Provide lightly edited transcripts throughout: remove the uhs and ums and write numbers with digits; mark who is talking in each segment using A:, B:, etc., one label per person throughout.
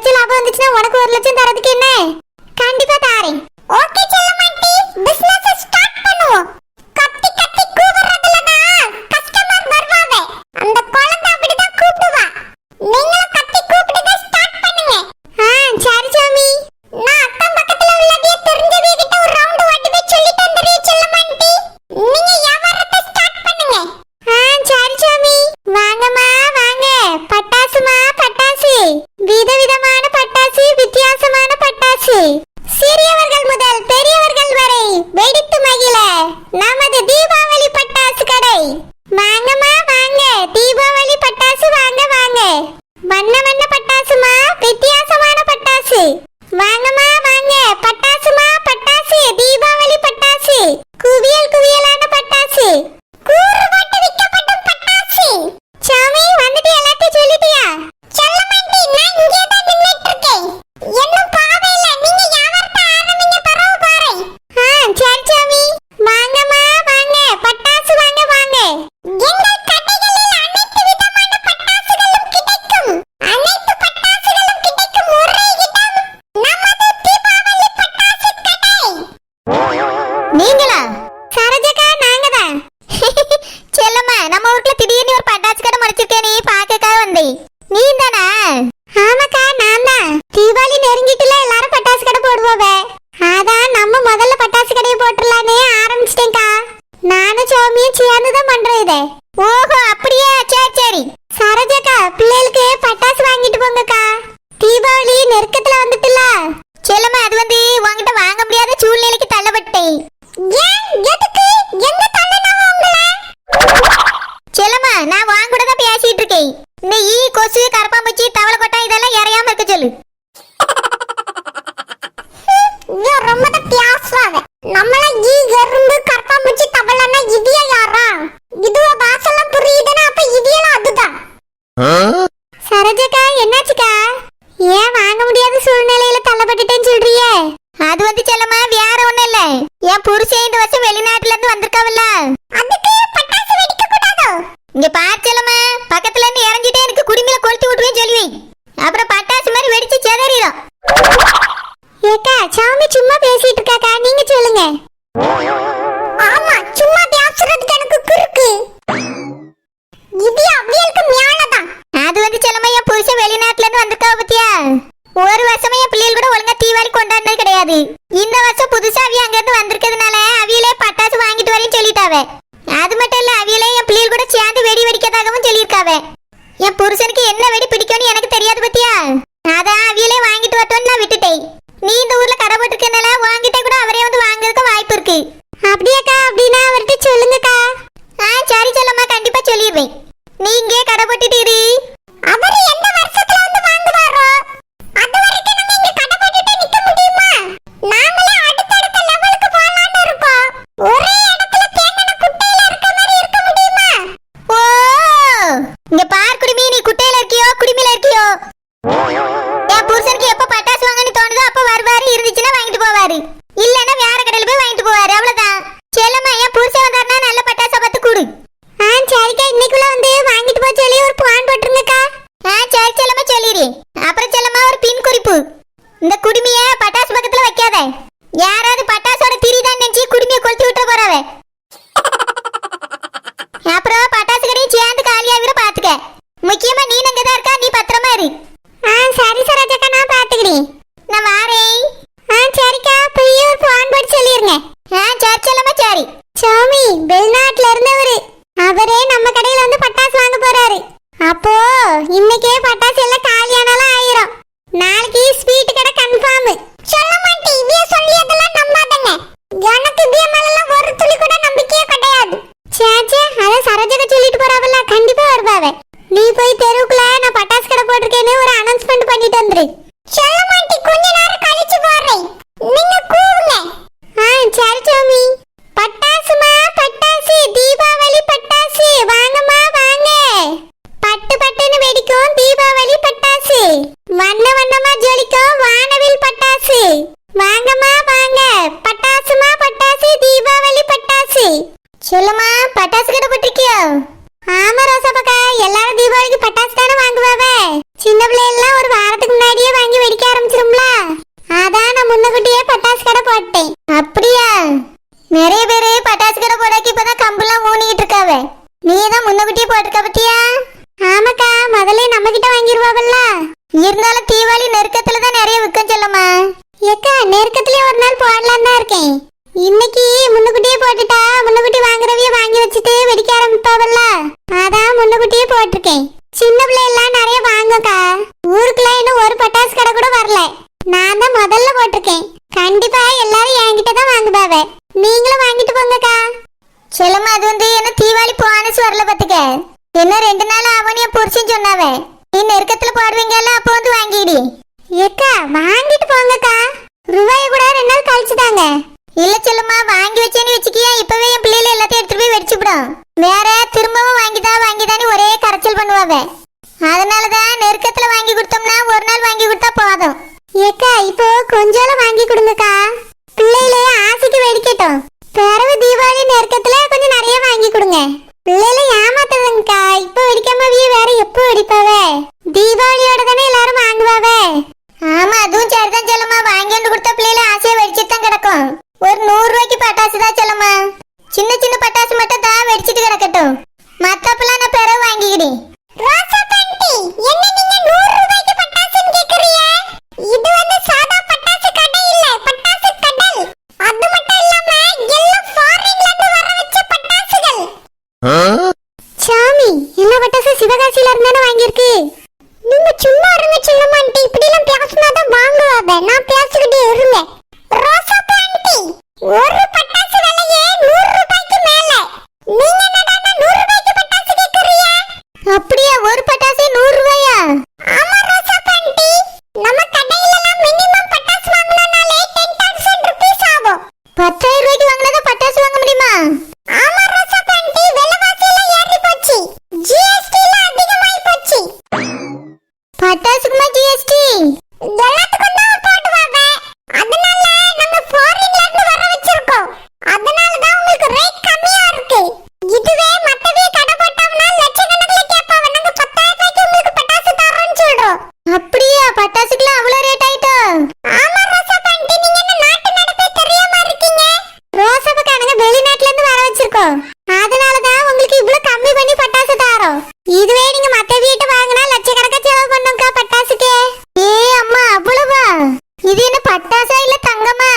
A: லட்சம் லாபம் வந்துச்சுன்னா உனக்கு 1 லட்சம் தரதுக்கு என்ன? கண்டிப்பா தாரேன். ஓகே செல்லமாட்டி, பிசினஸ் ஸ்டார்ட் பண்ணுவோம். கத்தி கத்தி கூவுறதுலனா கஸ்டமர் வருவாங்க. அந்த குழந்தை அப்படிதான் கூப்பிடுவா. நீங்களும் கத்தி கூப்பிடுங்க, ஸ்டார்ட் பண்ணுங்க. சரி சாமி. நான் அக்கம் பக்கத்துல உள்ளதே தெரிஞ்சவே கிட்ட ஒரு ரவுண்ட் ஓட்டி போய் சொல்லிட்டு வந்துறேன் செல்லமாட்டி. நீங்க வியாபாரத்தை ஸ்டார்ட் பண்ணுங்க. சரி சாமி. வாங்கம்மா வாங்க. பட்டாசுமா பட்டாசு. விதவிதமான பட்டாசு, வித்தியாசமான பட்டாசு. சிறியவர்கள் முதல் பெரியவர்கள் வரை வெடித்து மகிழ நமது தீபாவளி பட்டாசு கடை. வாங்கம்மா வாங்க. தீபாவளி பட்டாசு வாங்க வாங்க. வண்ண வண்ண பட்டாசுமா, வித்தியாசமான பட்டாசு. வாங்கம்மா வாங்க. பட்டாசுமா பட்டாசு, தீபாவளி பட்டாசு. குவியல் குவியலான பட்டாசு. கூறு போட்டு விற்கப்படும் பட்டாசு. சாமி வந்துட்டு எல்லாத்தையும் சொல்லிட்டியா? செல்லமாட்டி, நான் இங்கே தான் நின்னுட்டு இருக்கேன். இன்னும் பாவே இல்ல. நீங்க வியாபாரத்தை ஆரம்பிங்க, பரவ பாறேன். சரி சாமி. வாங்கம்மா வாங்க. பட்டாசு வாங்க வாங்க. எங்கள் கடைகளில் அனைத்து விதமான பட்டாசுகளும் கிடைக்கும். அனைத்து பட்டாசுகளும் கிடைக்கும் ஒரே இடம் நமது தீபாவளி பட்டாசு கடை. நீங்களா? சரோஜக்கா, நாங்கதான். செல்லம்மா, நம்ம ஊர்ல திடீர்னு ஒரு பட்டாசு கடை முடிச்சிருக்கேன், நீ பாக்கக்கா வந்தேன். நீ தானா? ஆமாக்கா, நான் தான். தீபாவளி நெருங்கிட்டுல எல்லாரும் பட்டாசு கடை போடுவோவே. அதான் நம்ம முதல்ல பட்டாசு கடையை போட்டுடலான்னு ஆரம்பிச்சிட்டேன்க்கா. நானும் சௌமியும் சேர்ந்து தான் பண்றோம் இதை. ஓஹோ, அப்படியே. சரி சரி. சரோஜக்கா, பிள்ளைகளுக்கு பட்டாசு வாங்கிட்டு போங்கக்கா. தீபாவளி நெருக்கத்துல வந்துட்டுல. செல்லம்மா, அது வந்து உங்ககிட்ட வாங்க முடியாத சூழ்நிலைக்கு தள்ளப்பட்டேன். ஏன்? எதுக்கு? எங்க தள்ளனவ உங்களை? செல்லம்மா, நான் வாங்க கூட தான் பேசிட்டு இருக்கேன். இந்த ஈ, கொசு, கரப்பாம்பூச்சி, தவளை கொட்டா இதெல்லாம் இறையாம இருக்க சொல்லு. ரொம்ப தான் பேசுவாங்க. நம்மள ஈ, எறும்பு, கரப்பாம்பூச்சி, தவளைனா இவிய யாரா? இதுவ வாசல்லாம் புரியுதுன்னா அப்ப இவியலாம் அதுதான். சரோஜக்கா, என்னாச்சுக்கா? ஏன் வாங்க முடியாத சூழ்நிலையில தள்ளப்பட்டுட்டேன்னு சொல்றியே? அது வந்து செல்லம்மா, வேற ஒண்ணும் இல்ல. என் புருஷன் இந்த வருஷம் வெளிநாட்டுல இருந்து வந்திருக்காவல்ல, அதுக்கு பட்டாசு வெடிக்க கூடாதோ? இங்க பாரு செல்லம்மா, பக்கத்துல இருந்து இறங்கிட்டே எனக்கு குடிமையில கொளுத்தி விட்டுவேன்னு சொல்லுவேன். அப்புறம் பட்டாசு மாதிரி வெடிச்சு செதறிடும். ஏக்கா, சாமி சும்மா பேசிட்டு இருக்காக்கா, நீங்க சொல்லுங்க. ஆமா, சும்மா பேசுறதுக்கு எனக்கு குறுக்கு. இது அப்படியே மேலதான். அது வந்து செல்லம்மா, என் புருஷன் வெளிநாட்டுல இருந்து வந்திருக்கா பத்தியா? ஒரு வருஷமா என் பிள்ளைகள் கூட ஒழுங்கா தீபாவளி கொண்டாடினது கிடையாது. இந்த வருஷம் புதுசா அவிய அங்க இருந்து வந்திருக்கிறதுனால அவியலே பட்டாசு வாங்கிட்டு வரேன்னு சொல்லிட்டாவே. அது மட்டும் இல்ல, அவியலே என் பிள்ளைகள் கூட சேர்ந்து வெடி வெடிக்கதாகவும் சொல்லியிருக்காவே. என் புருஷனுக்கு என்ன வெடி பிடிக்கும்னு எனக்கு தெரியாது பத்தியா? அதான் அவியலே வாங்கிட்டு வரட்டும்னு நான் விட்டுட்டேன். நீ இந்த ஊர்ல கடை போட்டுருக்கனால வாங்கிட்டே கூட அவரே வந்து வாங்குறதுக்கு வாய்ப்பு இருக்கு. அப்படியாக்கா? அப்படின்னா அவர்கிட்ட சொல்லுங்கக்கா. சரி செல்லம்மா, கண்டிப்பா சொல்லிடுறேன். நீ இங்கே கடை போட்டுட்டு இரு. அவர் எந்த வருஷத்துல வந்து வாங்குவாரோ அது வரைக்கும் நம்ம இங்க கடை போட்டுட்டு நிக்க முடியுமா? நாங்களே அடுத்த லெவலுக்கு போலாம்னு இருக்கோம். ஒரே இடத்துல தேங்கன குட்டையில இருக்க மாதிரி இருக்க முடியுமா? ஓ, இங்க பார் குடிமி, நீ குட்டையில இருக்கியோ குடிமில இருக்கியோ? என் புருஷனுக்கு எப்ப பட்டாசு வாங்கன்னு தோணுதோ அப்ப வருவாரு. இருந்துச்சுன்னா வாங்கிட்டு போவாரு, இல்லன்னா வேற கடையில போய் வாங்கிட்டு போவாரு. அவ்வளவுதான். செல்லம்மா, என் புருஷன் வந்தாருன்னா நல்ல பட்டாசா பார்த்து கொடு. சரிக்கா, இன்னைக்குள்ள வந்து வாங்கிட்டு போக சொல்லி ஒரு பிளான் போட்டுருங்கக்கா. சரி செல்லம்மா, சொல்லிடுறேன். அப்புறம் செல்லம்மா, ஒரு பின் குறிப்பு. இந்த குடுமிய பட்டாசு பக்கத்துல வைக்காத. யாராவது பட்டாசோட திரிதான் நினைச்சு குடுமிய கொளுத்தி விட்டு போறாவ. அப்புறம் பட்டாசு கடையும் சேர்ந்து காலியாகிற பாத்துக்க. முக்கியமா நீ அங்கதான் இருக்கா, நீ பத்திரமா இரு. சரி சரோஜக்கா, நான் பாத்துக்கிறேன். நான் வாரேன். சரிக்கா, போய் ஒரு பிளான் போட்டு சொல்லிருங்க. சரி செல்லம்மா, சரி. சாமி, வெளிநாட்டுல இருந்தவரு அவரே நம்ம கடையில வந்து பட்டாசு வாங்க போறாரு. அப்போ இன்னைக்கே பட்டாசு எல்லாம் காலியானாலும் ஆயிரும். நாளைக்கு ஸ்வீட் கடை கன்ஃபார்ம். சொல்ல மாட்டேன், இவ்விய சொல்லியதெல்லாம் நம்பாதங்க. எனக்கு இவ்விய மேலலாம் ஒரு துளி கூட நம்பிக்கையே கிடையாது. சேச்சே, அத சரோஜக சொல்லிட்டு போறாவல்ல, கண்டிப்பா வருவாவே. நீ போய் தெருவுக்குள்ள நான் பட்டாசு கடை போட்டிருக்கேன்னு ஒரு அனௌன்ஸ்மெண்ட் பண்ணிட்டு வந்துரு. சொல்ல மாட்டேன், கொஞ்ச நேரம் கழிச்சு போறேன். நீங்க கூவுங்க. சரி சாமி. பட்டாசுமா பட்டாசு, தீபாவளி பட்டாசு. வாங்கம்மா வாங்க. பட்டு பட்டுன்னு வெடிக்கும் தீபாவளி பட்டாசு. வண்ண வண்ணமா ஜொலிக்கும் வானவில் பட்டாசு. வாங்கம்மா வாங்க. பட்டாசுமா பட்டாசு, தீபாவளி பட்டாசு. சொல்லுமா, பட்டாசு கடை போட்டிருக்கியோ? ஆமா ரோசாப்பக்கா, எல்லாரும் தீபாவளிக்கு பட்டாசு தானே வாங்குவாவே. சின்ன பிள்ளை எல்லாம் ஒரு வாரத்துக்கு முன்னாடியே வாங்கி கிடைச்சிரும்ல. அதான் நான் முன்னக்கூட்டியே பட்டாசு கடை போட்டேன். அப்படியா? நிறைய பேரு பட்டாசு கடை போடாக்கி இப்பதான் கம்பெல்லாம் ஊனிக்கிட்டு இருக்காவ. நீ தான் முன்னக்கூட்டியே போட்டிருக்க பத்தியா? ஆமாக்கா, முதல்ல நம்ம கிட்ட வாங்கிருவாவல்ல. இருந்தாலும் தீபாவளி நெருக்கத்துல தான் நிறைய விற்கும் சொல்லம்மா. ஏக்கா, நெருக்கத்திலே ஒரு நாள் போடலாம் தான் இருக்கேன். இன்னைக்கு முன்னக்கூட்டியே போட்டுட்டா முன்னக்கூட்டி வாங்குறவையே வாங்கி வச்சுட்டு வெடிக்க ஆரம்பிப்பாவல்ல. அதான் முன்னக்கூட்டியே போட்டிருக்கேன். சின்ன பிள்ளை எல்லாம் நிறைய வாங்கக்கா. ஊருக்குள்ள இன்னும் ஒரு பட்டாசு கடை கூட வரல. நான் தான் முதல்ல போட்டிருக்கேன். கண்டிப்பா எல்லாரும் என்கிட்ட தான் வாங்குவாவ. நீங்களும் வாங்கிட்டு போங்கக்கா. செல்லம்மா, அது வந்து என்ன தீபாவளி போனஸ் வரல பாத்துக்க. என்ன 2 நாள் ஆவணிய புரிச்சுன்னு சொன்னாவ. நீ நெருக்கத்துல போடுவீங்கல்ல, அப்போ வந்து வாங்கிடி. ஏக்கா, வாங்கிட்டு போங்கக்கா. ரூபாய கூட 2 நாள் கழிச்சு தாங்க. இல்ல செல்லம்மா, வாங்கி வச்சேன்னு வச்சுக்கியா, இப்பவே என் பிள்ளைல எல்லாத்தையும் எடுத்துட்டு போய் வெடிச்சுவிடும். வேற திரும்பவும் வாங்கிதானே ஒரே கரைச்சல் பண்ணுவாவ. அதனாலதான் நெருக்கத்துல வாங்கி கொடுத்தோம்னா ஒரு நாள் வாங்கி கொடுத்தா போதும். ஏக்கா, இப்போ கொஞ்சம் வாங்கி கொடுங்கக்கா. பிள்ளைகளே ஆசைக்கு வெடிக்கட்டும். பிறகு தீபாவளி நெருக்கத்துல கொஞ்சம் நிறைய வாங்கி கொடுங்க. பிள்ளைல ஏமாத்துதுங்கக்கா. இப்போ வெடிக்காம வேற எப்போ வெடிப்பாவே? தீபாவளியோட தானே எல்லாரும் வாங்குவாவே. ஆமா, அதுவும் சரிதான் செல்லம்மா. வாங்கிட்டு கொடுத்த பிள்ளைல ஆசையா வெடிச்சிட்டு தான் கிடக்கும். ஒரு 100 ரூபாய்க்கு பட்டாசு தான் செல்லம்மா. சின்ன சின்ன பட்டாசு மட்டும் தான் வெடிச்சிட்டு கிடக்கட்டும். மத்தப்பெல்லாம் நான் பிறகு வாங்கிக்கிடி. ரோசா பாட்டி, என்ன நீங்க 100 ரூபாய்க்கு பட்டாசுன்னு கேக்குறீங்க? இது வந்து சாதா பட்டாசு கடை இல்ல, பட்டாசு கடல். அது மட்டும் இல்லாம எல்லாம் ஃபாரின்ல இருந்து வர வச்ச பட்டாசுகள். சாமி, எல்லா பட்டாசும் சிவகாசியில இருந்தானே வாங்கியிருக்கு. நீங்க சும்மா இருங்க செல்லம்மாண்டி. இப்படி எல்லாம் பேசினா தான் வாங்குவாங்க. நான் பேசிக்கிட்டே இருங்க. ரோசா பாட்டி, ஒரு பட்டாசு விலையே 100 ரூபாய்க்கு மேல. நீங்க என்னடா 100 ரூபாய்க்கு பட்டாசு கேக்குறீங்க? அப்படியே ஒரு பட்டாசே 100 ரூபாயா? ஆமா ரோசா பாட்டி, நம்ம கடையில எல்லாம் மினிமம் பட்டாசு வாங்கணும்னாலே 10,000 ரூபாய் ஆகும். 10,000 ரூபாய்க்கு வாங்குனத பட்டாசு வாங்க முடியுமா? ஆமா ரோசா பாட்டி, விலைவாசி எல்லாம் ஏறி போச்சு. ஜிஎஸ்டி எல்லாம் அதிகமாயி போச்சு. பட்டாசுக்குமா ஜிஎஸ்டி? எல்லாத்துக்கும் தான் போடுவாங்க. அதனால நம்ம ஃபாரின்ல இருந்து வர வச்சிருக்கோம். அதனால தான் உங்களுக்கு ரேட் கம்மியா இருக்கு. இதுவே மத்தவே கடை போட்டோம்னா லட்சக்கணக்குல கேட்பாங்க. நாங்க 10,000 ரூபாய்க்கு உங்களுக்கு பட்டாசு தரோம்னு சொல்றோம். அப்படியே பட்டாசுக்குலாம் அவ்வளவு ரேட் ஆயிட்டோ? ஆமா ரோசா பாட்டி, நீங்க என்ன நாட்டு நடப்பே தெரியாம இருக்கீங்க? ரோசா பக்கானங்க வெளிநாட்டுல இருந்து வர வச்சிருக்கோம். அதனால தான் உங்களுக்கு இவ்வளவு கம்மி பண்ணி பட்டாசு தரோம். இதுவே நீங்க மத்த வீட்டு வாங்கினா லட்சக்கணக்கா செலவு பண்ணுங்க பட்டாசுக்கே. அம்மா, அவ்வளவா? இது என்ன பட்டாசா இல்ல தங்கமா?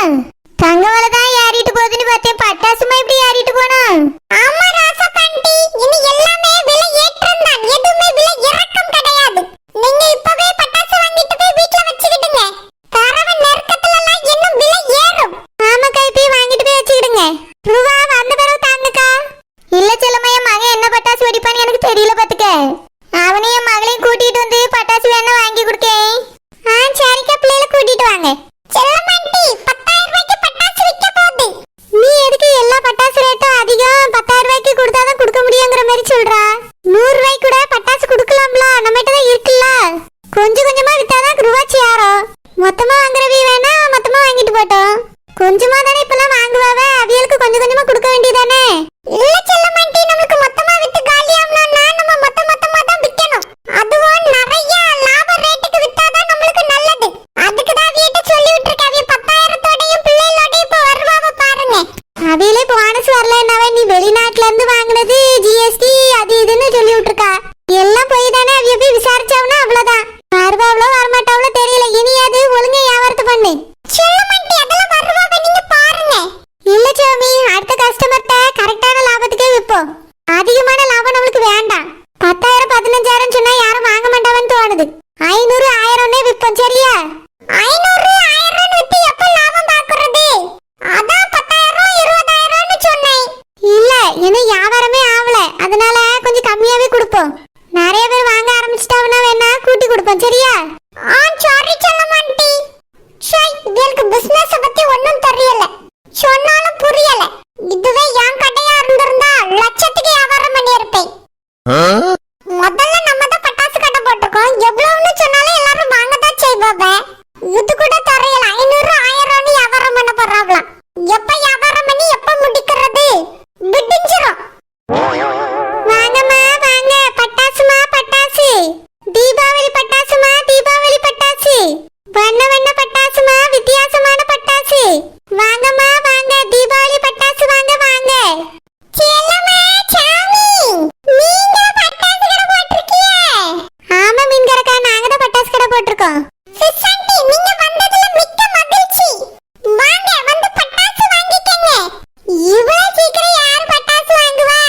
A: தங்க விலை தான் ஏறிட்டு போகுதுன்னு பார்த்தேன். பட்டாசுமா இப்படி ஏறிட்டு போனோம்? ஆமா ராசா பாண்டி, இனி எல்லாமே விலை ஏற்றம் தான். எதுவுமே விலை இறக்கம் கிடையாது. நீங்க இப்பவே பட்டாசு வாங்கிட்டு போய் வீட்ல வச்சுக்கிடுங்க. தரவ நெருக்கத்துல எல்லாம் இன்னும் விலை ஏறும். ஆமா கைப்பி, வாங்கிட்டு போய் வச்சுக்கிடுங்க. ரூபா வந்த பிறகு தாங்கக்கா. இல்ல செல்லம்மா, என் மகன் என்ன பட்டாசு வெடிப்பான்னு எனக்கு தெரியல பாத்துக்க. அவனையும் என் மகளையும் கூட்டிட்டு வந்து பட்டாசு வேணா வாங்கி கொடுக்கேன். சரிக்கா, பிள்ளைல கூட்டிட்டு வாங்க. செல்லமாண்டி, 10,000 ரூபாய்க்கு பட்டாசு விற்க போகுது. நீ எதுக்கு எல்லா பட்டாசு ரேட்டும் அதிகம் 10,000 ரூபாய்க்கு கொடுத்தாதான் கொடுக்க முடியுங்கிற மாதிரி சொல்றா? 100 ரூபாய்க்கு கூட பட்டாசு கொடுக்கலாம்ல, நம்மகிட்ட தான் இருக்குல்ல. கொஞ்சம் கொஞ்சமா வித்தாதான் ரூபாச்சி யாரும். மொத்தமா வாங்குறவி வேணா மொத்தமா வாங்கிட்டு போட்டோம். கொஞ்சமா தானே இப்பெல்லாம் வாங்குவாவ, அவியலுக்கு கொஞ்சம் கொஞ்சமா கொடுக்க வேண்டியதானே? இல்ல செல்லமாண்டி, நமக்கு மொத்தமா வித்து காலியாகணும்னா நம்ம மொத்தமா தான் விற்கணும். அதுவும் நிறைய லாப ரேட்டுக்கு வித்தாதான் நம்மளுக்கு நல்லது. அதுக்கு தான் வீட்டை சொல்லி விட்டுருக்காங்க. 10,000 பிள்ளைகளோட இப்ப வருவாவ பாருங்க. அவையிலே போனஸ் வரலன்னாவே நீ வெளிநாட்டுல இருந்து வாங்குனது ஜிஎஸ்டி அது இதுன்னு சொல்லி விட்டுருக்கா. எல்லாம் போய் தானே அவிய போய் விசாரிச்சாவனா அவ்வளவுதான். வருவாவளோ வரமாட்டாவளோ தெரியல. இனி அது ஒழுங்கா வியாபாரத்தை பண்ணு. செல்லமாண்டி, அதெல்லாம் வருவாவ, நீங்க பாருங்க. இல்ல சாமி, அடுத்த கஸ்டமர்ட்ட கரெக்டான லாபத்துக்கே விப்போம். அதிகமான லாபம் நம்மளுக்கு வேண்டாம். 10,000 15,000 சொன்னா யாரும் வாங்க மாட்டாவன்னு தோணுது. 500 1000 விப்போம், சரியா? 500 1000 வித்து எப்ப லாபம் பாக்குறது? அதான் 10,000 20,000 சொன்னேன். இல்ல, இன்னும் வியாபாரமே ஆவல. அதனால கொஞ்சம் கம்மியாவே கொடுப்போம். நிறைய பேர் வாங்க ஆரம்பிச்சிட்டாவனா வேணா கூட்டி கொடுப்போம், சரியா? சாரி செல்லமாண்டி. எனக்கு பிசினஸ் பத்தி ஒண்ணும் தெரியல. சொன்னாலும் புரியல. இதுவே என் கடையா இருந்திருந்தா லட்சத்துக்கு வியாபாரம் பண்ணி இருப்பேன். முதல்ல நம்ம தான் பட்டாசு கடை போட்டிருக்கோம். எவ்வளவுன்னு சொன்னாலும் எல்லாரும் வாங்கதான் செய்வாங்க. இது கூட தெரியல. 500 1000 வியாபாரம் பண்ண போறாங்களாம். எப்ப வியாபாரம் பண்ணி எப்ப முடிக்கிறது? விடிஞ்சிரும். வாங்கம்மா வாங்க, பட்டாசுமா பட்டாசு. தீபாவளி பட்டாசுமா தீபாவளி பட்டாசு. வண்ண வண்ண வித்தியாசமான பட்டாசு. வாங்கம்மா வாங்க, தீபாவளி பட்டாசு வாங்க வாங்க. செல்லம்மா சாமி, நீங்க பட்டாசு கடை போட்டிருக்கீங்க? ஆமா மீன்காரக்கா, நாங்க தான் பட்டாசு கடை போட்டிருக்கோம். சிஸ்டன்டி, நீங்க வந்ததுல மிக்க மகிழ்ச்சி. வாங்க வந்து பட்டாசு வாங்கிக்கங்க. இவ்வளவு சீக்கிரம் யார் பட்டாசு வாங்குவா?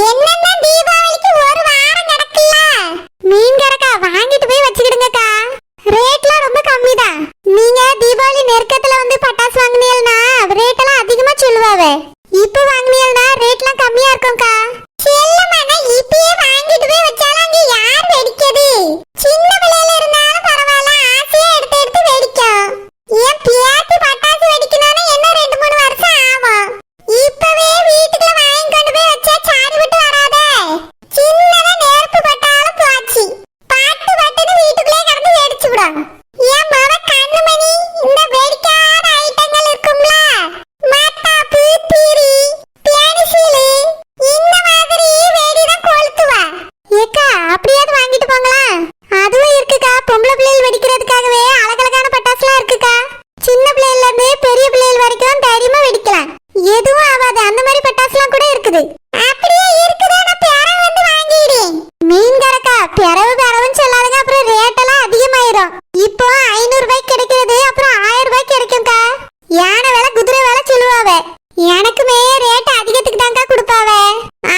A: என்னன்னா தீபாவளிக்கு ஒரு வாரம் நடக்கல. மீன்காரக்கா வாங்கிட்டு போய் வச்சுக்கிடுங்கக்கா. ரேட்லாம் ரொம்ப கம்மி தான். நீங்க தீபாவளி நெருக்கத்துல வந்து பட்டாசு வாங்குனீங்கன்னா ரேட்டெல்லாம் அதிகமா சொல்லுவாவே. இப்ப வாங்குனீங்கன்னா ரேட்லாம் கம்மியா இருக்கும்க்கா. செல்லம்மா, நான் இப்பயே வாங்கிட்டு போய் வச்சாலும் அங்க யார் வெடிக்கிறது? சின்ன பிள்ளையில இருந்தாலும் பரவாயில்ல, ஆசையா எடுத்து எடுத்து வெடிக்கும். என் பேத்தி பட்டாசு வெடிக்கணும்னு என்ன 2-3 வருஷம் ஆகும். இப்பவே வீட்டுக்குள்ள வாங்கி கொண்டு போய் வச்சா சாரி விட்டு வராதே. சின்னதா நெருப்பு பட்டாலும் போச்சு, பாட்டு பட்டுன்னு வீட்டுக்குள்ளே கடந்து வெடிச்சு விடும். என் மவ கண்ணுமணி இந்த வெடிக்காத ஐட்டங்கள் இருக்கும்ல, மத்தாப்பு, திரி, பென்சிலு, இந்த மாதிரி வெடிதான் கொளுத்துவா. ஏக்கா அப்படியாவது வாங்கிட்டு போங்களா? அதுவும் இருக்குக்கா. பொம்பளை பிள்ளைகள் வெடிக்கிறதுக்காகவே அழகழகான பட்டாசுலாம் இருக்குக்கா. சின்ன பிள்ளைல இருந்து பெரிய பிள்ளைகள் வரைக்கும் தைரியமா வெடிக்கலாம், எதுவும் ஆகாது. அந்த மாதிரி பட்டாசுலாம் கூட இருக்குது. அப்படியே இருக்குதா? நான் பிறகு வந்து வாங்கிடுறேன். மீன்காரக்கா, பிறவுன்னு சொல்லாதுங்க, அப்புறம் ரேட்டெல்லாம் அதிகமாயிரும். இப்போ 500 ரூபாய்க்கு கிடைக்கிறது அப்புறம் 1000 ரூபாய்க்கு கிடைக்கும்க்கா. யானை வேலை குதிரை வேலை சொல்லுவாவே. எனக்குமே ரேட் அதிகத்துக்கு தான்க்கா கொடுப்பாவே.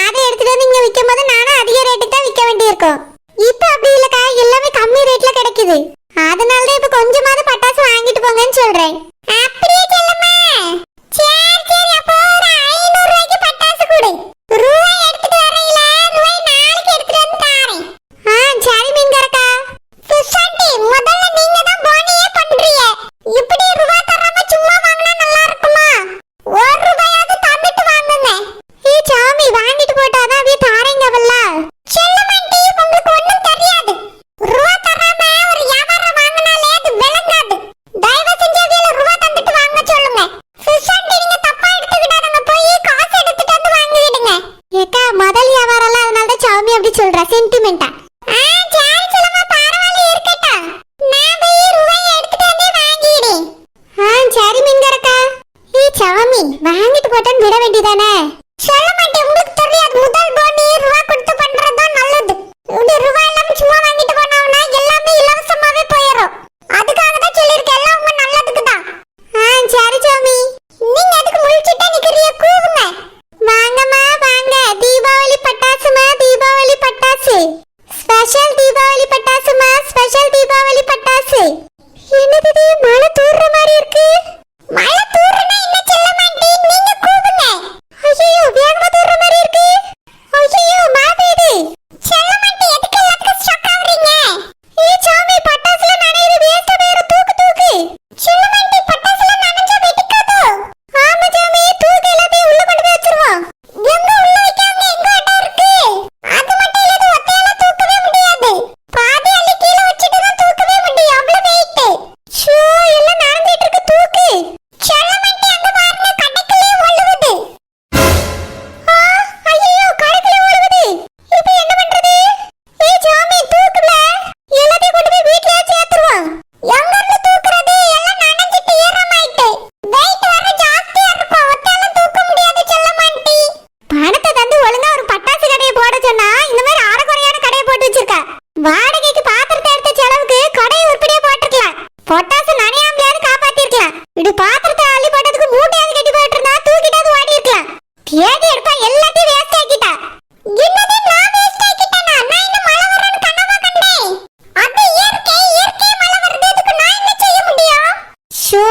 A: அதை எடுத்துட்டு வந்து இங்க விற்கும் போது நானும் அதிக ரேட்டுக்கு தான் விற்க வேண்டியிருக்கும். இப்போ அப்படி இல்லக்கா, எல்லாமே கம்மி ரேட்ல கிடைக்குது. அதனாலதான் இப்ப கொஞ்சமாவது பட்டாசு வாங்கிட்டு போங்கன்னு சொல்றேன். அப்படியே செல்லம்மா. சரி சரி, அப்போ ஒரு 500 ரூபாய்க்கு பட்டாசு கொடு. ரூபாய் எடுத்துட்டு வரையில ரூபாய் நாளைக்கு எடுத்துட்டு வந்து தாரேன். சரி மீன்காரக்கா. சுஷாந்தி, முதல்ல நீங்க தான் போனியே பண்றீங்க. இப்படி ரூபாய் தராம சும்மா வாங்கினா நல்லா இருக்குமா? 1 ரூபாயாவது தந்துட்டு வாங்குங்க. சாமி, வாங்கிட்டு போட்டாதான் அவிய தாரேங்கவல்ல. செல்லமாண்டி, உங்களுக்கு ஒண்ணும் தெரியாது. ரூபாய் தராம ஒரு வியாபாரம் வாங்கினாலே அது விளங்காது. தயவு செஞ்சு அவியல ரூபாய் தந்துட்டு வாங்க சொல்லுங்க. சுஷாந்தி, நீங்க தப்பா எடுத்துக்கிட்டாங்க, போய் காசு எடுத்துட்டு வந்து வாங்கிடுங்க. ஏக்கா, முதல் வியாபாரம்ல, அதனால தான் சாமி அப்படி சொல்றா, சென்டிமெண்டா. சரி செல்லம்மா, பரவாயில்ல இருக்கட்டும். நான் போய் ரூபாய் எடுத்துட்டு வந்து வாங்கிடுறேன். சரி மீன்காரக்கா. சாமி, வாங்கிட்டு போட்டான்னு விட வேண்டியதானே? சொல்ல மாட்டேன், உங்களுக்கு தெரியாது. முதல் போனி ரூபாய் கொடுத்து பண்றதுதான் நல்லது. இந்த ரூபாய் எல்லாம் சும்மா வாங்கிட்டு போனோம்னா எல்லாமே இலவசமாவே போயிடும். அதுக்காக தான் சொல்லியிருக்கேன், எல்லாம் உங்க நல்லதுக்கு தான். சரி சாமி. நீங்க அதுக்கு முழிச்சிட்டே நிக்கிறிய, கூவுங்க. வாங்கம்மா வாங்க, தீபாவளி பட்டாசுமா, தீபாவளி பட்டாசு. ஸ்பெஷல் தீபாவளி பட்டாசுமா, ஸ்பெஷல் தீபாவளி பட்டாசு. என்னது இது, மழை தூர்ற மாதிரி இருக்கு. மழை தூர்றனா என்ன செல்லமாண்டி, நீங்க கூவுங்க. ஐயோ, வேகமா தூர்ற மாதிரி இருக்கு. ஐயோ, மழை பெய்யுது. செல்லமாண்டி, எதுக்கு எல்லாத்துக்கும் ஸ்டக் ஆவறீங்க? சாமி, பட்டாசுல நனையுது, வேஸ்டா வேற. தூக்கு தூக்கு. செல்லமாண்டி, பட்டாசுல நனைஞ்சா வெடிக்காதோ? ஆமா சாமி, தூக்கு, எல்லாத்தையும் உள்ள கொண்டு போய் வச்சிருவோம். எங்க உள்ள வைக்காம எங்க இடம் இருக்கு? அது மட்டும் இல்ல, ஒத்தையால தூக்கவே முடியாது. பாதி அள்ளி கீழே வச்சிட்டு தான் தூக்கவே முடியும், அவ்வளவு வெயிட். ஷோ, எல்லாம் நனைஞ்சிட்டு இருக்கு, தூக்கு. செல்லமாண்டி, அங்க பாருங்க, கடைக்குள்ளே ஒழுகுது. ஐயோ, கடைக்குள்ளே ஒழுகுது. இப்போ என்ன பண்றது? சாமி, தூக்குல எல்லாத்தையும் கொண்டு போய் வீட்லயே சேர்த்துருவோம். எங்க இருந்து தூக்குறது? எல்லாம் நனைஞ்சிட்டு ஈரமாயிட்டு. வெயிட் வர ஜாஸ்தியா இருக்கும், ஒத்தையால தூக்க முடியாது செல்லமாண்டி. பணத்தை தந்து ஒழுங்கா ஒரு பட்டாசு கடையை போட சொன்னா இந்த மாதிரி அரைகுறையான கடையை போட்டு வச்சிருக்க. வாடகைக்கு பாத்திரத்தை எடுத்த செலவுக்கு கடையை உருப்படியா போட்டுருக்கலாம். பொட்டாசு நனையாமலையாவது காப்பாத்திருக்கலாம். இப்படி பாத்திரத்தை அள்ளி போட்டதுக்கு மூட்டையாவது கட்டி போட்டுருந்தா தூக்கிட்டாவது ஓடி இருக்கலாம். தேடி எடுப்பா எல்லாத்தையும் வேஸ்ட் ஆக்கிட்டா. என்னது, நான் வேஸ்ட் ஆக்கிட்டேனா? நான் இன்னும் மழை வரணும்னு கனவா கண்டேன். அது இயற்கை, இயற்கை மழை வருது, இதுக்கு நான் என்ன செய்ய முடியும்? ஷோ,